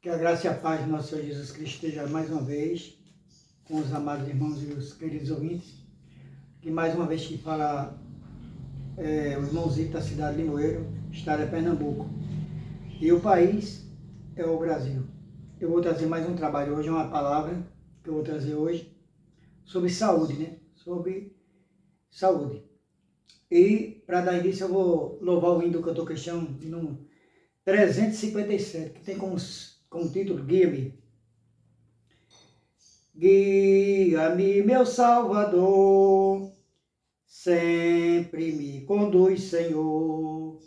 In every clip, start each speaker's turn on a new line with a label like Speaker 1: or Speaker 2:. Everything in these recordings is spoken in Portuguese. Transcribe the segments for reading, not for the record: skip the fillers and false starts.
Speaker 1: Que a graça e a paz do nosso Senhor Jesus Cristo esteja mais uma vez com os amados irmãos e os queridos ouvintes. Que mais uma vez que fala o irmãozito da cidade de Limoeiro, estado é Pernambuco. E o país é o Brasil. Eu vou trazer mais um trabalho hoje, uma palavra que eu vou trazer hoje sobre saúde, né? Sobre saúde. E para dar início eu vou louvar o hino do cantor cristão no 357, que tem como título Guia-me. Guia-me, meu Salvador, sempre me conduz, Senhor.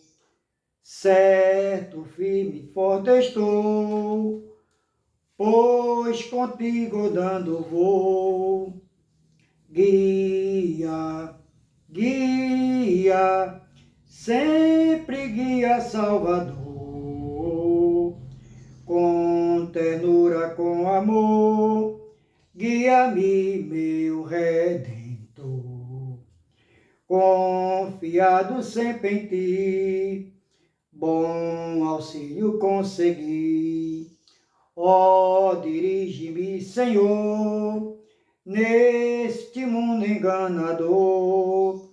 Speaker 1: Certo, firme, forte estou, pois contigo dando vou. Guia, guia, sempre guia, Salvador. Com ternura, com amor, guia-me, meu Redentor. Confiado sempre em ti, bom auxílio consegui. Ó, dirige-me, Senhor, neste mundo enganador.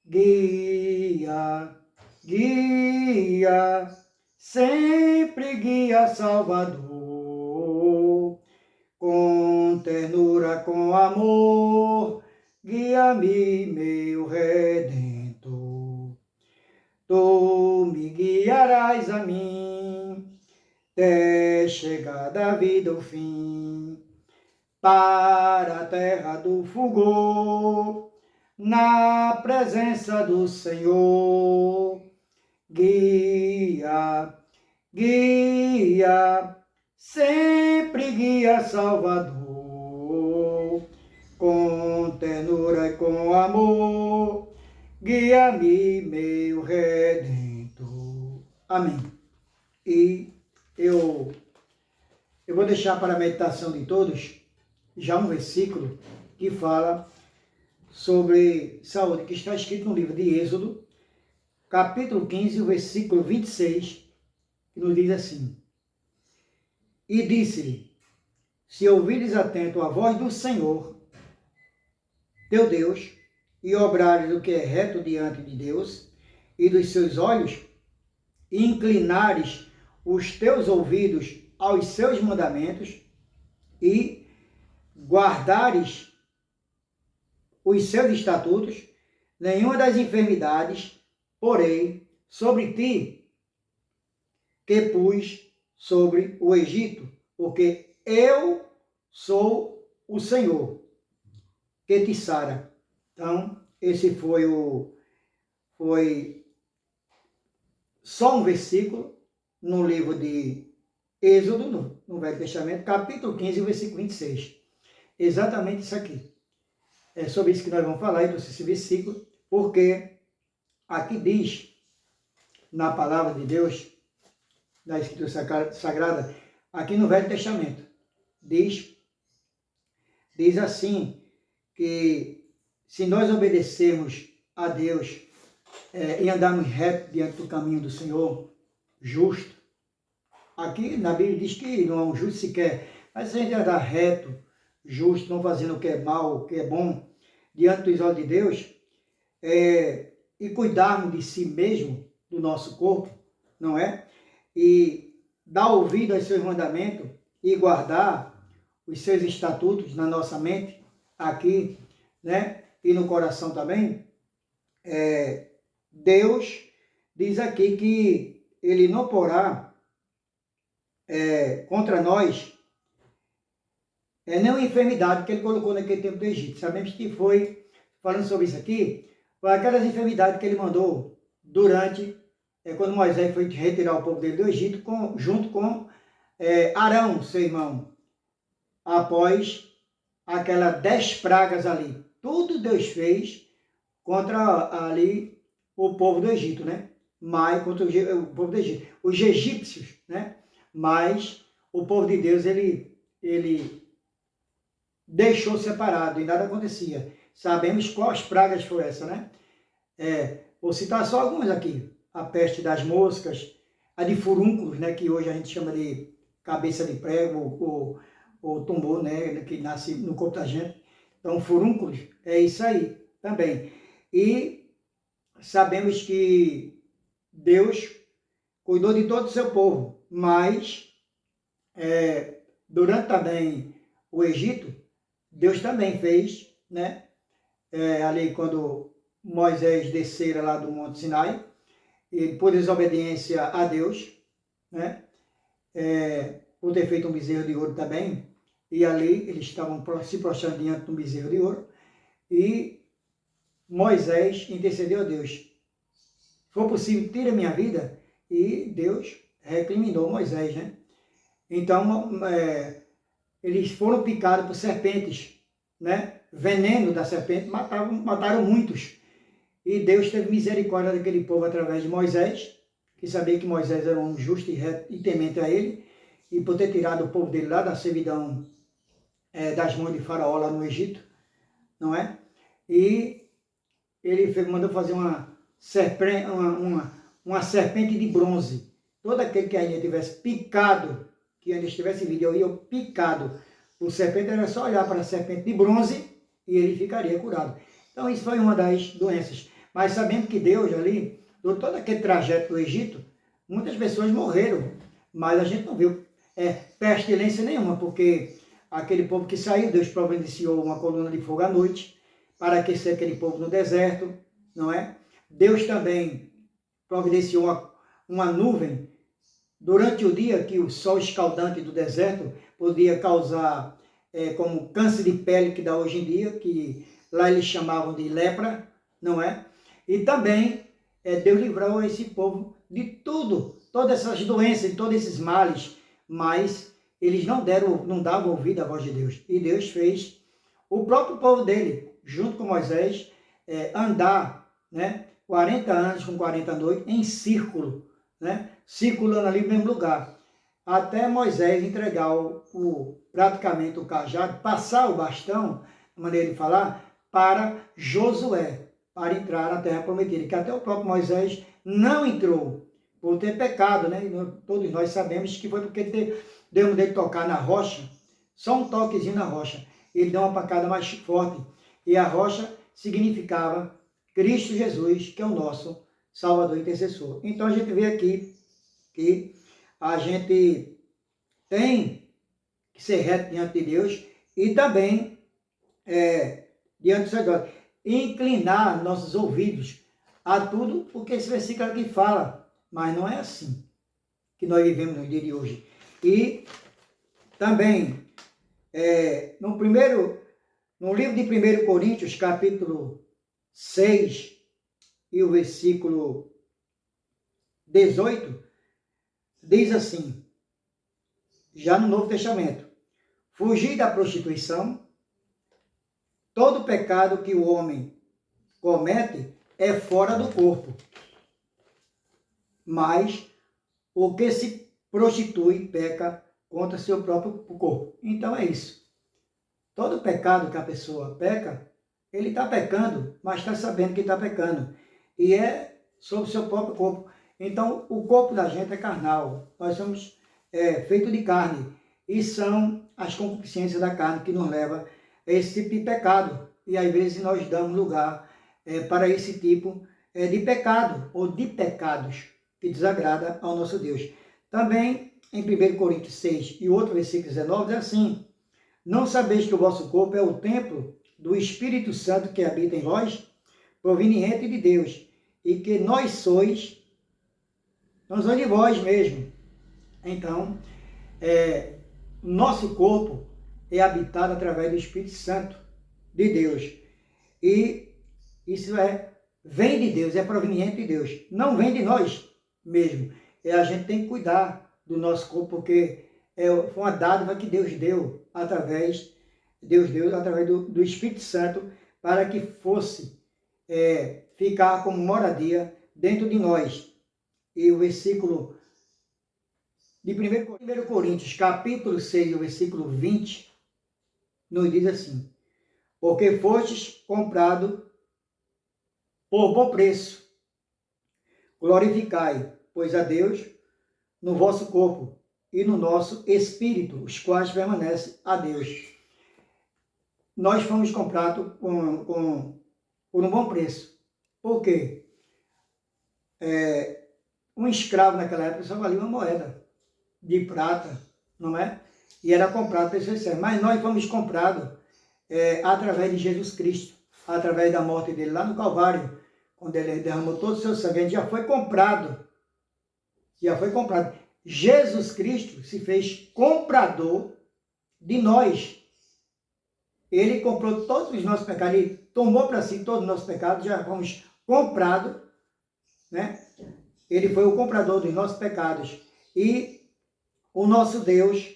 Speaker 1: Guia, guia, sempre guia, Salvador. Com ternura, com amor, guia-me, meu Redentor. Tu me guiarás a mim, até chegar da vida ao fim, para a terra do fulgor, na presença do Senhor. Guia, guia, sempre guia, Salvador. Com ternura e com amor, guia-me, meu Redentor. Amém. E eu vou deixar para a meditação de todos já um versículo que fala sobre saúde, que está escrito no livro de Êxodo, capítulo 15, o versículo 26, que nos diz assim: E disse-lhe, se ouvires atento a voz do Senhor, teu Deus, e obrares o que é reto diante de Deus e dos seus olhos, e inclinares os teus ouvidos aos seus mandamentos, e guardares os seus estatutos, nenhuma das enfermidades, porém, sobre ti, que pus sobre o Egito, porque eu sou o Senhor, que te sara. Então, esse foi só um versículo no livro de Êxodo, no Velho Testamento, capítulo 15, versículo 26. Exatamente isso aqui. É sobre isso que nós vamos falar, então, esse versículo, porque aqui diz, na palavra de Deus, na Escritura Sagrada, aqui no Velho Testamento, diz assim, que se nós obedecermos a Deus e andarmos reto diante do caminho do Senhor, justo, aqui na Bíblia diz que não há um justo sequer, mas se a gente andar reto, justo, não fazendo o que é mal, o que é bom, diante dos olhos de Deus, e cuidarmos de si mesmo, do nosso corpo, não é? E dar ouvido aos seus mandamentos e guardar os seus estatutos na nossa mente, aqui, né? E no coração também, Deus diz aqui que Ele não porá contra nós nenhuma enfermidade que Ele colocou naquele tempo do Egito. Sabemos que foi, falando sobre isso aqui, foi aquelas enfermidades que Ele mandou durante, quando Moisés foi retirar o povo dele do Egito, junto com Arão, seu irmão, após aquelas 10 pragas ali. Tudo Deus fez contra ali o povo do Egito, né? Mas contra o povo do Egito, os egípcios, né? Mas o povo de Deus, ele deixou separado e nada acontecia. Sabemos quais pragas foram essas, né? Vou citar só algumas aqui. A peste das moscas, a de furúnculos, né? Que hoje a gente chama de cabeça de prego ou tumor, né, que nasce no corpo da gente. Então, furúnculos, é isso aí também. E sabemos que Deus cuidou de todo o seu povo, mas durante também o Egito, Deus também fez, né? Ali quando Moisés descera lá do Monte Sinai, e por desobediência a Deus, né? Por ter feito um bezerro de ouro também, e ali eles estavam se prostrando diante de um bezerro de ouro, e Moisés intercedeu a Deus. Se for possível, tira a minha vida, e Deus recriminou Moisés, né? Então, eles foram picados por serpentes, né? Veneno da serpente, mataram muitos. E Deus teve misericórdia daquele povo através de Moisés, que sabia que Moisés era um justo e reto e temente a ele, e por ter tirado o povo dele lá da servidão das mãos de Faraó lá no Egito, não é? E ele mandou fazer uma serpente de bronze. Todo aquele que ainda tivesse picado, que ainda estivesse picado por serpente, era só olhar para a serpente de bronze e ele ficaria curado. Então isso foi uma das doenças. Mas sabendo que Deus ali, durante todo aquele trajeto do Egito, muitas pessoas morreram, mas a gente não viu pestilência nenhuma, porque aquele povo que saiu, Deus providenciou uma coluna de fogo à noite para aquecer aquele povo no deserto, não é? Deus também providenciou uma nuvem durante o dia, que o sol escaldante do deserto podia causar como câncer de pele que dá hoje em dia, que lá eles chamavam de lepra, não é? E também Deus livrou esse povo de tudo, todas essas doenças, de todos esses males, mas eles não davam ouvido à voz de Deus. E Deus fez o próprio povo dele, junto com Moisés, andar, né, 40 anos com 40 noites em círculo, né, circulando ali no mesmo lugar, até Moisés entregar praticamente o cajado, passar o bastão, maneira de falar, para Josué, para entrar na terra prometida, que até o próprio Moisés não entrou, por ter pecado, né? Todos nós sabemos que foi porque deu dele tocar na rocha, só um toquezinho na rocha, ele deu uma pancada mais forte, e a rocha significava Cristo Jesus, que é o nosso Salvador e Intercessor. Então a gente vê aqui que a gente tem que ser reto diante de Deus e também diante do Senhor, inclinar nossos ouvidos a tudo, porque esse versículo aqui fala, mas não é assim que nós vivemos no dia de hoje. E também, no livro de 1 Coríntios, capítulo 6, e o versículo 18, diz assim, já no Novo Testamento: fugir da prostituição, todo pecado que o homem comete é fora do corpo, mas o que se prostitui peca contra seu próprio corpo. Então é isso. Todo pecado que a pessoa peca, ele está pecando, mas está sabendo que está pecando. E é sobre o seu próprio corpo. Então, o corpo da gente é carnal. Nós somos feitos de carne. E são as concupiscências da carne que nos levam a esse tipo de pecado. E às vezes nós damos lugar para esse tipo de pecado, ou de pecados, que desagrada ao nosso Deus. Também, em 1 Coríntios 6 e outro versículo 19, é assim: não sabeis que o vosso corpo é o templo do Espírito Santo que habita em vós, proveniente de Deus, e que não sois de vós mesmo. Então, nosso corpo é habitado através do Espírito Santo de Deus. E isso vem de Deus, é proveniente de Deus. Não vem de nós mesmo. A gente tem que cuidar do nosso corpo, porque foi uma dádiva que Deus deu através do Espírito Santo, para que fosse ficar como moradia dentro de nós. E o versículo de 1 Coríntios, capítulo 6, o versículo 20, nos diz assim: porque fostes comprado por bom preço, glorificai, pois, a Deus no vosso corpo e no nosso espírito, os quais permanecem a Deus. Nós fomos comprados por um bom preço. Por quê? Um escravo naquela época só valia uma moeda de prata, não é? E era comprado por esse servo. Mas nós fomos comprados através de Jesus Cristo, através da morte dele lá no Calvário, quando ele derramou todo o seu sangue. A gente já foi comprado. Já foi comprado. Jesus Cristo se fez comprador de nós. Ele comprou todos os nossos pecados, ele tomou para si todos os nossos pecados, já fomos comprados, né? Ele foi o comprador dos nossos pecados. E o nosso Deus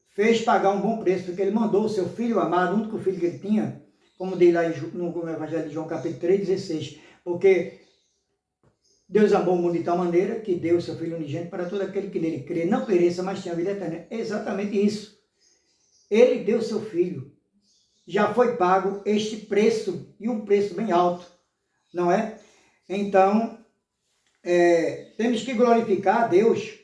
Speaker 1: fez pagar um bom preço, porque ele mandou o seu Filho amado, o único filho que ele tinha, como diz lá no Evangelho de João, capítulo 3,16, porque Deus amou o mundo de tal maneira que deu o seu Filho unigênito para todo aquele que nele crê, não pereça, mas tenha vida eterna. É exatamente isso. Ele deu o seu Filho. Já foi pago este preço, e um preço bem alto, não é? Então, temos que glorificar a Deus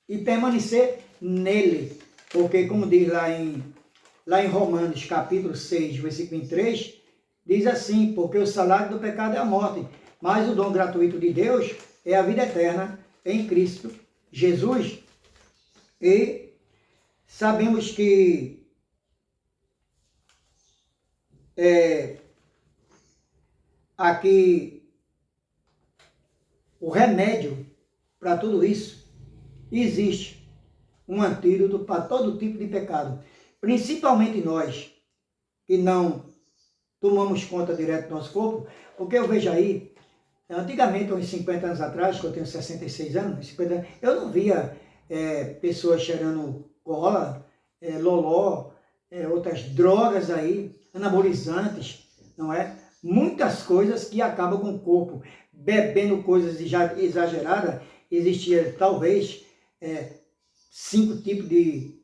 Speaker 1: e permanecer nele. Porque, como diz lá em Romanos, capítulo 6, versículo 23, diz assim: porque o salário do pecado é a morte, mas o dom gratuito de Deus é a vida eterna em Cristo Jesus. E sabemos que aqui o remédio para tudo isso existe. Um antídoto para todo tipo de pecado. Principalmente nós que não tomamos conta direto do nosso corpo, porque eu vejo aí, antigamente, uns 50 anos atrás, que eu tenho 66 anos, 50 anos, eu não via pessoas cheirando cola, loló, outras drogas aí, anabolizantes, não é? Muitas coisas que acabam com o corpo, bebendo coisas exageradas. Existia talvez 5 tipos de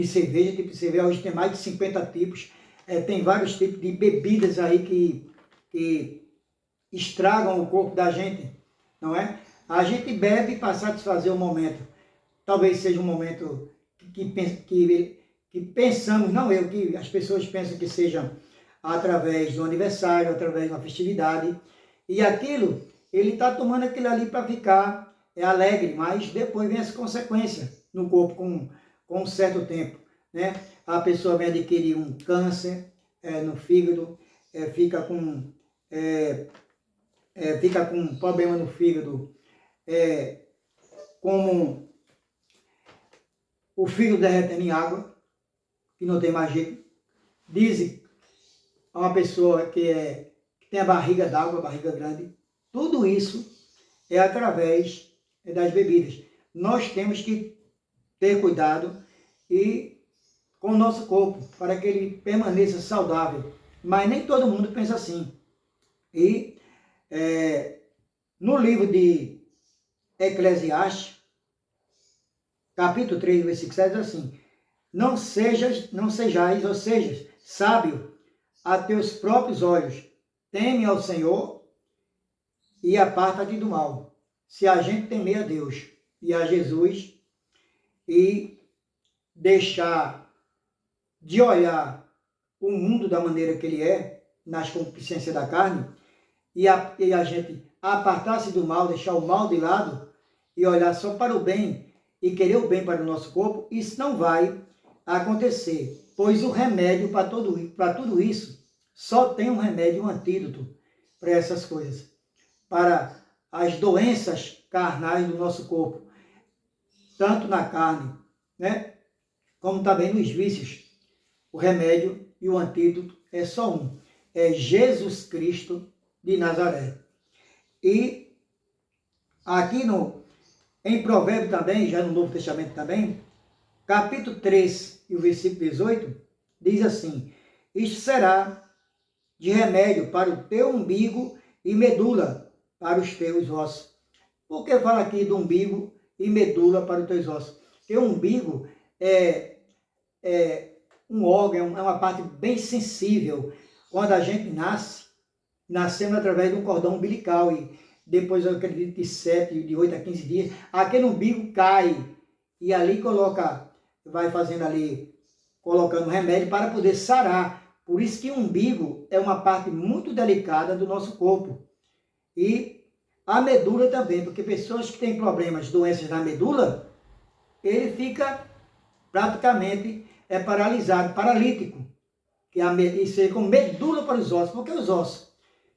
Speaker 1: cerveja, tipo de cerveja, hoje tem mais de 50 tipos, tem vários tipos de bebidas aí que estragam o corpo da gente, não é? A gente bebe para satisfazer o momento, talvez seja um momento que pensamos, não eu, que as pessoas pensam que seja através do aniversário, através de uma festividade, e aquilo, ele está tomando aquilo ali para ficar alegre, mas depois vem essa consequência no corpo com um certo tempo, né? A pessoa vem adquirir um câncer no fígado, fica com problema no fígado, como o fígado derretendo em água, que não tem mais jeito. Dizem a uma pessoa que tem a barriga d'água, barriga grande, tudo isso é através das bebidas. Nós temos que ter cuidado com o nosso corpo, para que ele permaneça saudável. Mas nem todo mundo pensa assim. E no livro de Eclesiastes, capítulo 3, versículo 7, diz assim: não sejais, ou sejas, sábio a teus próprios olhos, teme ao Senhor e aparta-te do mal. Se a gente temer a Deus e a Jesus e deixar de olhar o mundo da maneira que ele é, nas concupiscências da carne, e a gente apartar-se do mal, deixar o mal de lado e olhar só para o bem e querer o bem para o nosso corpo, isso não vai acontecer, pois o remédio para tudo isso só tem um remédio, um antídoto para essas coisas, para as doenças carnais do nosso corpo, tanto na carne, né, como também nos vícios. O remédio e o antídoto é só um, é Jesus Cristo de Nazaré. E aqui em Provérbios também, já no Novo Testamento também, capítulo 3 e o versículo 18, diz assim: isto será de remédio para o teu umbigo e medula para os teus ossos. Por que fala aqui do umbigo e medula para os teus ossos? Porque o umbigo é um órgão, é uma parte bem sensível. Quando a gente nascemos através de um cordão umbilical depois eu acredito de 8 a 15 dias, aquele umbigo cai e ali vai fazendo ali, colocando remédio para poder sarar. Por isso que o umbigo é uma parte muito delicada do nosso corpo. E a medula também, porque pessoas que têm problemas, doenças na medula, ele fica praticamente paralisado, paralítico. Isso é com medula para os ossos. Por que os ossos?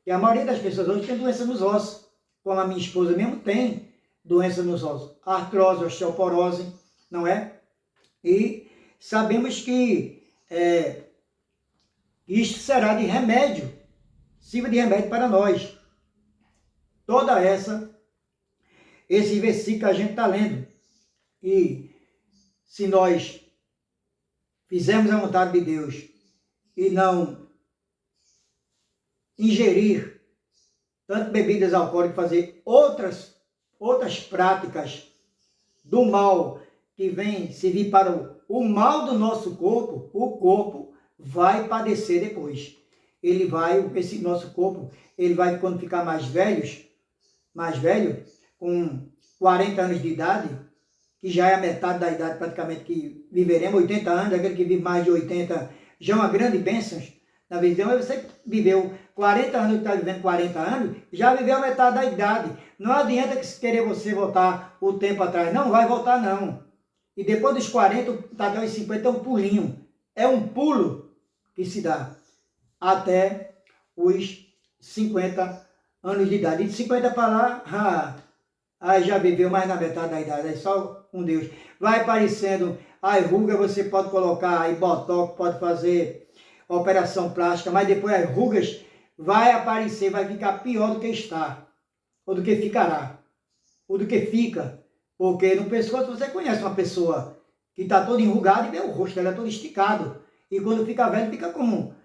Speaker 1: E a maioria das pessoas hoje tem doença nos ossos. Como a minha esposa mesmo tem doença nos ossos. Artrose, osteoporose, não é? E sabemos que isto será de remédio, sirva de remédio para nós. Toda esse versículo que a gente está lendo. E se nós fizermos a vontade de Deus e não ingerir tanto bebidas alcoólicas, fazer outras práticas do mal que vem servir para o mal do nosso corpo, o corpo vai padecer depois. Esse nosso corpo, ele vai, quando ficar mais velho, com 40 anos de idade, que já é a metade da idade praticamente que viveremos, 80 anos, aquele que vive mais de 80, já é uma grande bênção na visão. Você viveu 40 anos, que está vivendo 40 anos, já viveu a metade da idade. Não adianta querer você voltar o tempo atrás, não vai voltar não. E depois dos 40, até os 50 é um pulinho, é um pulo que se dá até os 50 anos de idade. E de 50 para lá, aí já viveu mais na metade da idade, é só com Deus. Vai aparecendo a ruga, você pode colocar aí botox, pode fazer operação plástica, mas depois as rugas vai aparecer, vai ficar pior do que está, ou do que ficará, ou do que fica. Porque no pescoço você conhece uma pessoa que está toda enrugada e vê o rosto dela todo esticado. E quando fica velho, fica como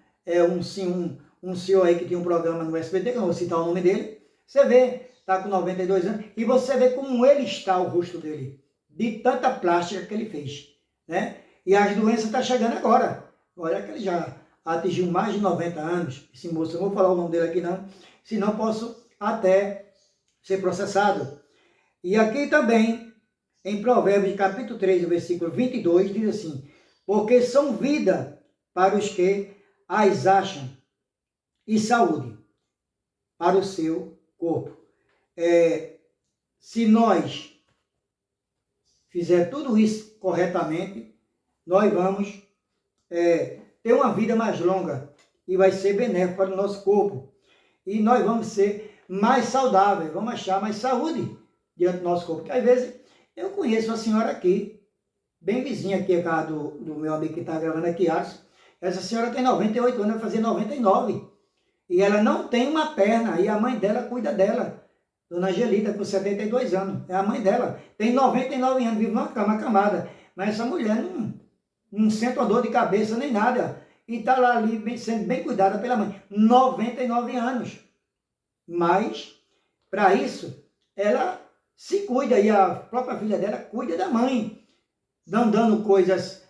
Speaker 1: um senhor aí que tinha um programa no SBT, que eu não vou citar o nome dele. Você vê, está com 92 anos, e você vê como ele está, o rosto dele, de tanta plástica que ele fez, né? E as doenças estão chegando agora. Olha que ele já atingiu mais de 90 anos, esse moço, eu não vou falar o nome dele aqui não, senão posso até ser processado. E aqui também, em Provérbios capítulo 3, versículo 22, diz assim: porque são vida para os que as acham, e saúde para o seu corpo. Se nós fizer tudo isso corretamente, nós vamos ter uma vida mais longa e vai ser benéfico para o nosso corpo. E nós vamos ser mais saudáveis, vamos achar mais saúde diante do nosso corpo. Porque às vezes eu conheço uma senhora aqui, bem vizinha aqui, a casa do meu amigo que está gravando aqui, Alisson. Essa senhora tem 98 anos, vai fazer 99. E ela não tem uma perna, e a mãe dela cuida dela. Dona Angelita, com 72 anos, é a mãe dela. Tem 99 anos, vive numa cama acamada. Mas essa mulher não sente uma dor de cabeça nem nada. E está lá ali sendo bem cuidada pela mãe. 99 anos. Mas, para isso, ela se cuida. E a própria filha dela cuida da mãe. Não dando coisas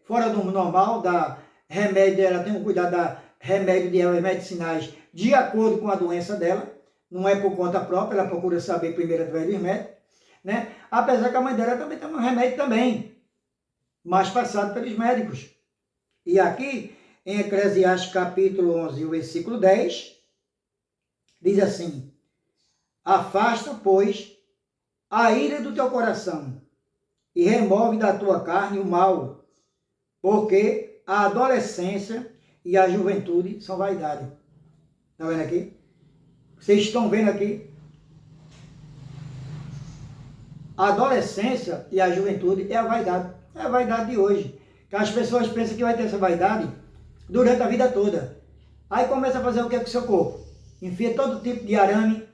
Speaker 1: fora do normal, da remédio, ela tem um cuidado da remédio de ervas medicinais de acordo com a doença dela. Não é por conta própria, ela procura saber primeiro através dos médicos, né? Apesar que a mãe dela também toma um remédio também, mas passado pelos médicos. E aqui, em Eclesiastes capítulo 11, o versículo 10, diz assim: afasta, pois, a ira do teu coração e remove da tua carne o mal, porque a adolescência e a juventude são vaidade. Está vendo aqui? Vocês estão vendo aqui? A adolescência e a juventude é a vaidade. É a vaidade de hoje. Que as pessoas pensam que vai ter essa vaidade durante a vida toda. Aí começa a fazer o que com o seu corpo? Enfia todo tipo de arame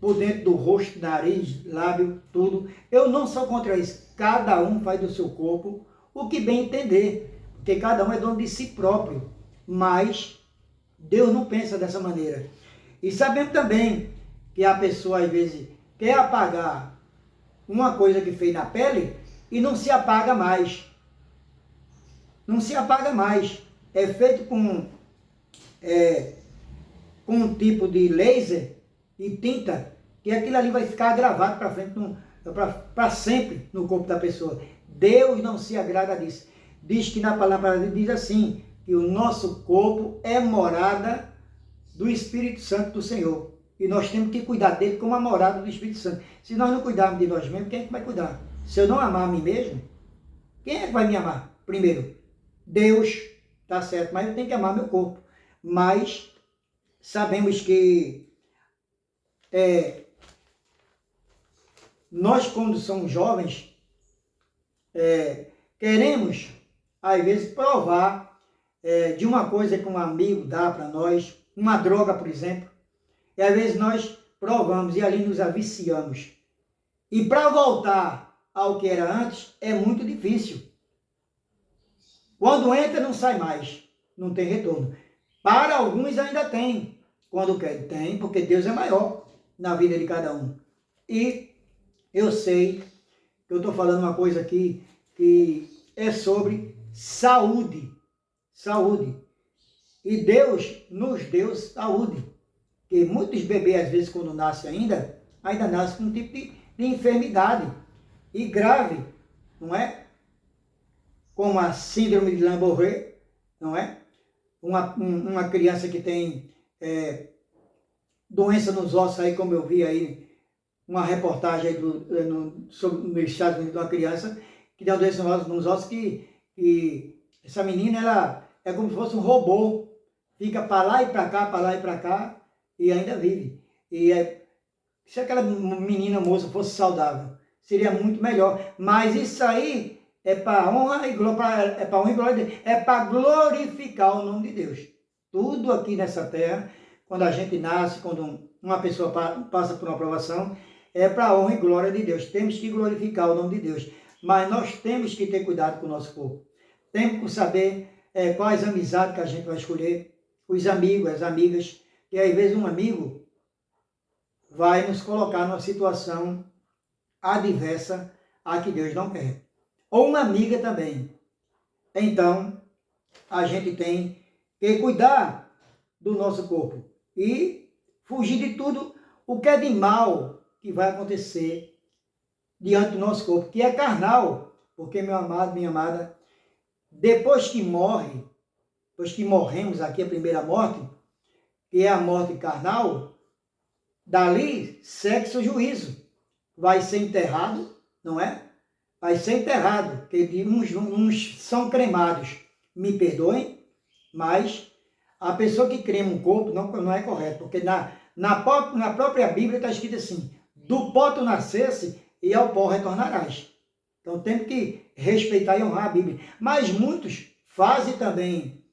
Speaker 1: por dentro do rosto, nariz, lábio, tudo. Eu não sou contra isso. Cada um faz do seu corpo o que bem entender. Porque cada um é dono de si próprio. Mas Deus não pensa dessa maneira. E sabemos também que a pessoa, às vezes, quer apagar uma coisa que fez na pele e não se apaga mais. Não se apaga mais. É feito com um tipo de laser e tinta que aquilo ali vai ficar gravado para frente, para sempre no corpo da pessoa. Deus não se agrada disso. Diz que na palavra diz assim, que o nosso corpo é morada do Espírito Santo do Senhor. E nós temos que cuidar dele como a morada do Espírito Santo. Se nós não cuidarmos de nós mesmos, quem é que vai cuidar? Se eu não amar a mim mesmo, quem é que vai me amar? Primeiro, Deus, tá certo, mas eu tenho que amar meu corpo. Mas sabemos que nós, quando somos jovens, queremos, às vezes, provar de uma coisa que um amigo dá para nós, uma droga, por exemplo, e às vezes nós provamos e ali nos aviciamos. E para voltar ao que era antes, é muito difícil. Quando entra, não sai mais, não tem retorno. Para alguns ainda tem, quando quer, tem, porque Deus é maior na vida de cada um. E eu sei que eu estou falando uma coisa aqui que é sobre saúde. Saúde. E Deus nos deu saúde. Porque muitos bebês, às vezes, quando nascem ainda nascem com um tipo de enfermidade. E grave, não é? Como a síndrome de Lamborghini, não é? Uma criança que tem doença nos ossos, aí, como eu vi aí, uma reportagem aí nos Estados Unidos de uma criança que tem uma doença nos ossos que essa menina, ela é como se fosse um robô, fica para lá e para cá, para lá e para cá, e ainda vive. E se aquela menina moça fosse saudável, seria muito melhor. Mas isso aí é para honra e glória, é para glorificar o nome de Deus. Tudo aqui nessa terra, quando a gente nasce, quando uma pessoa passa por uma provação, é para a honra e glória de Deus. Temos que glorificar o nome de Deus. Mas nós temos que ter cuidado com o nosso corpo. Temos que saber quais amizades que a gente vai escolher, os amigos, as amigas, que às vezes um amigo vai nos colocar numa situação adversa a que Deus não quer. Ou uma amiga também. Então, a gente tem que cuidar do nosso corpo e fugir de tudo o que é de mal que vai acontecer diante do nosso corpo, que é carnal. Porque, meu amado, minha amada, depois que morremos aqui, a primeira morte, que é a morte carnal, dali segue-se o juízo. Vai ser enterrado, não é? Vai ser enterrado, porque uns são cremados. Me perdoem, mas a pessoa que crema um corpo não é correto, porque na própria Bíblia está escrito assim, do pó tu nascesse e ao pó retornarás. Então temos que respeitar e honrar a Bíblia. Mas muitos fazem também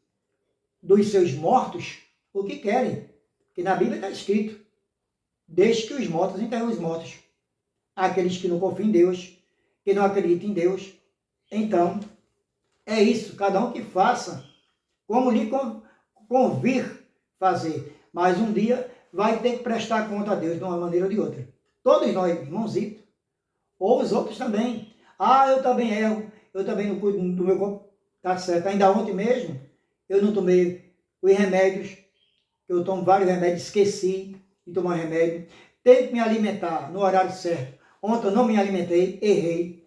Speaker 1: dos seus mortos o que querem, porque na Bíblia está escrito, deixe que os mortos enterrem os mortos. Aqueles que não confiam em Deus, que não acreditam em Deus. Então, é isso, cada um que faça como lhe convir fazer. Mas um dia vai ter que prestar conta a Deus de uma maneira ou de outra. Todos nós, irmãozitos, ou os outros também. Eu também erro, eu também não cuido do meu corpo. Tá certo. Ainda ontem mesmo, eu não tomei os remédios, eu tomo vários remédios, esqueci de tomar remédio. Tenho que me alimentar no horário certo. Ontem eu não me alimentei, errei.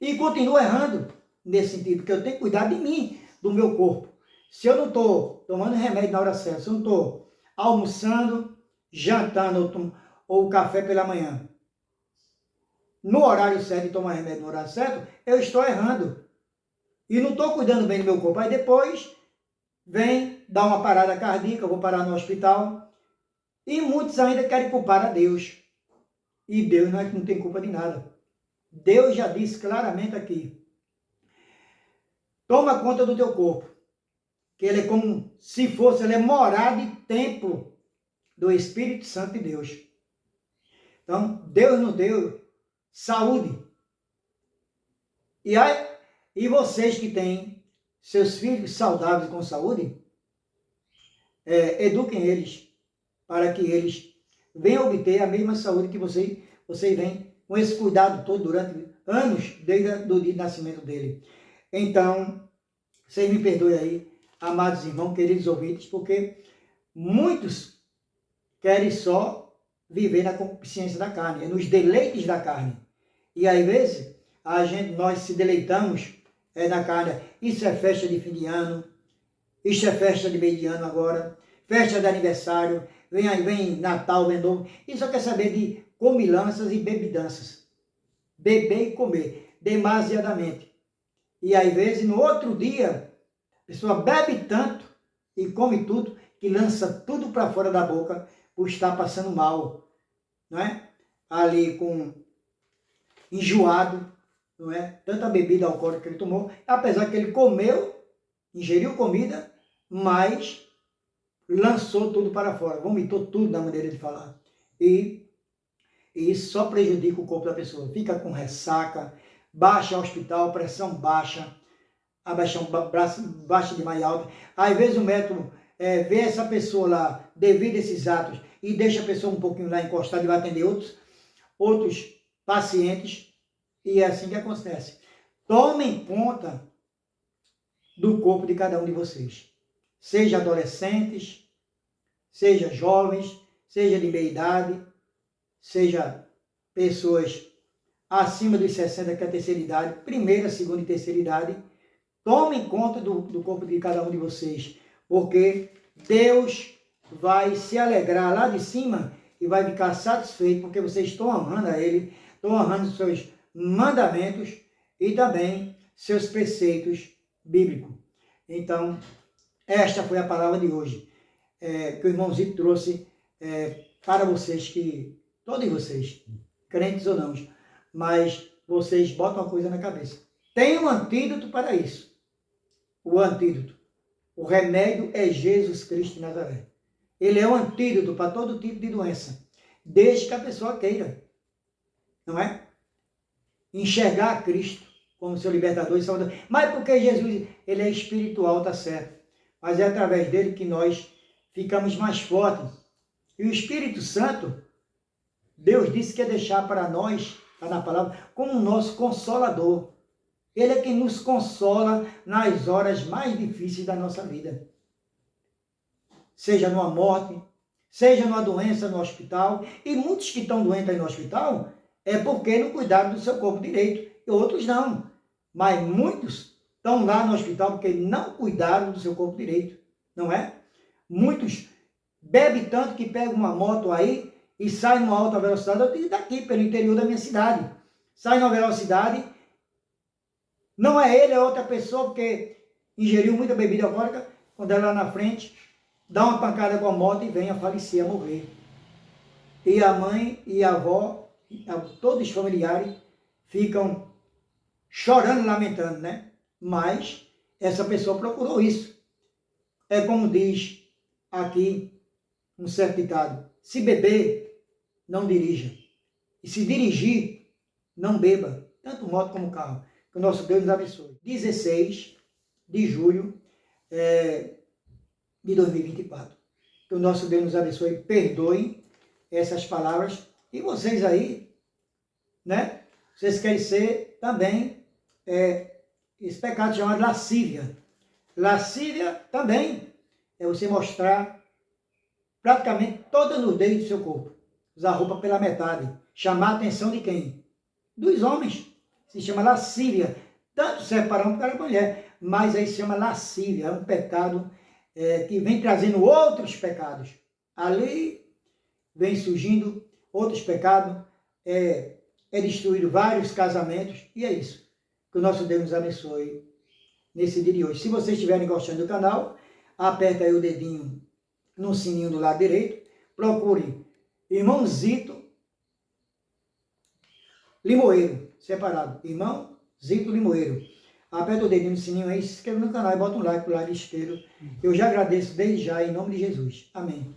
Speaker 1: E continuo errando nesse sentido, porque eu tenho que cuidar de mim, do meu corpo. Se eu não estou tomando remédio na hora certa, se eu não estou almoçando, jantando ou café pela manhã, no horário certo e tomar remédio no horário certo, eu estou errando. E não estou cuidando bem do meu corpo. Aí depois vem dar uma parada cardíaca, eu vou parar no hospital. E muitos ainda querem culpar a Deus. E Deus não tem culpa de nada. Deus já disse claramente aqui, toma conta do teu corpo, que ele é como se fosse, ele é morada e templo do Espírito Santo de Deus. Então, Deus nos deu saúde. E vocês que têm seus filhos saudáveis com saúde, eduquem eles para que eles venham obter a mesma saúde que vocês vêm com esse cuidado todo durante anos, desde o dia de nascimento dele. Então, vocês me perdoem aí, amados irmãos, queridos ouvintes, porque muitos querem só viver na concupiscência da carne, nos deleites da carne. E às vezes nós se deleitamos na carne. Isso é festa de fim de ano, isso é festa de meio de ano agora, festa de aniversário, vem Natal, vem novo. E só quer saber de comilanças e bebidanças. Beber e comer, demasiadamente. E às vezes no outro dia, a pessoa bebe tanto e come tudo, que lança tudo para fora da boca por estar passando mal, não é? Ali enjoado, não é? Tanta bebida alcoólica que ele tomou, apesar que ele ingeriu comida, mas lançou tudo para fora, vomitou tudo na maneira de falar. E isso só prejudica o corpo da pessoa. Fica com ressaca, baixa ao hospital, pressão baixa, a baixa demais alta. Às vezes o médico vê essa pessoa lá, devido a esses atos, e deixa a pessoa um pouquinho lá encostada e vai atender outros pacientes, e é assim que acontece. Tomem conta do corpo de cada um de vocês. Seja adolescentes, seja jovens, seja de meia idade, seja pessoas acima dos 60, que é a terceira idade, primeira, segunda e terceira idade. Tomem conta do corpo de cada um de vocês, porque Deus vai se alegrar lá de cima e vai ficar satisfeito, porque vocês estão amando a Ele, estão honrando os seus mandamentos e também seus preceitos bíblicos. Então, esta foi a palavra de hoje, que o irmãozinho trouxe para vocês, todos vocês, crentes ou não, mas vocês botam uma coisa na cabeça. Tem um antídoto para isso. O antídoto. O remédio é Jesus Cristo de Nazaré. Ele é o antídoto para todo tipo de doença, desde que a pessoa queira, não é? Enxergar Cristo como seu libertador e salvador. Mas porque Jesus, ele é espiritual, tá certo. Mas é através dele que nós ficamos mais fortes. E o Espírito Santo, Deus disse que ia deixar para nós, está na palavra, como o nosso consolador. Ele é quem nos consola nas horas mais difíceis da nossa vida. Seja numa morte, seja numa doença no hospital. E muitos que estão doentes aí no hospital é porque não cuidaram do seu corpo direito. E outros não. Mas muitos estão lá no hospital porque não cuidaram do seu corpo direito. Não é? Muitos bebem tanto que pegam uma moto aí e saem numa alta velocidade. Eu digo daqui, pelo interior da minha cidade. Sai numa velocidade. Não é ele, é outra pessoa, porque ingeriu muita bebida alcoólica, quando ela lá na frente, dá uma pancada com a moto e vem a falecer, a morrer. E a mãe e a avó, todos os familiares, ficam chorando, lamentando, né? Mas essa pessoa procurou isso. É como diz aqui um certo ditado: se beber, não dirija. E se dirigir, não beba, tanto moto como carro. Que o nosso Deus nos abençoe. 16 de julho de 2024. Que o nosso Deus nos abençoe. Perdoem essas palavras. E vocês aí, né? Vocês querem ser também esse pecado chamado lascívia. Lascívia também é você mostrar praticamente toda a nudez do seu corpo. Usar roupa pela metade. Chamar a atenção de quem? Dos homens. Se chama lascívia. Tanto serve para homem como para mulher. Mas aí se chama lascívia. É um pecado que vem trazendo outros pecados. Ali vem surgindo outros pecados. É destruído vários casamentos. E é isso. Que o nosso Deus nos abençoe nesse dia de hoje. Se vocês estiverem gostando do canal, aperta aí o dedinho no sininho do lado direito. Procure Irmão Zito Limoeiro, separado. Irmão Zito Limoeiro. Aperta o dedinho no sininho aí, se inscreva no canal e bota um like pro lado esquerdo. Eu já agradeço desde já, em nome de Jesus. Amém.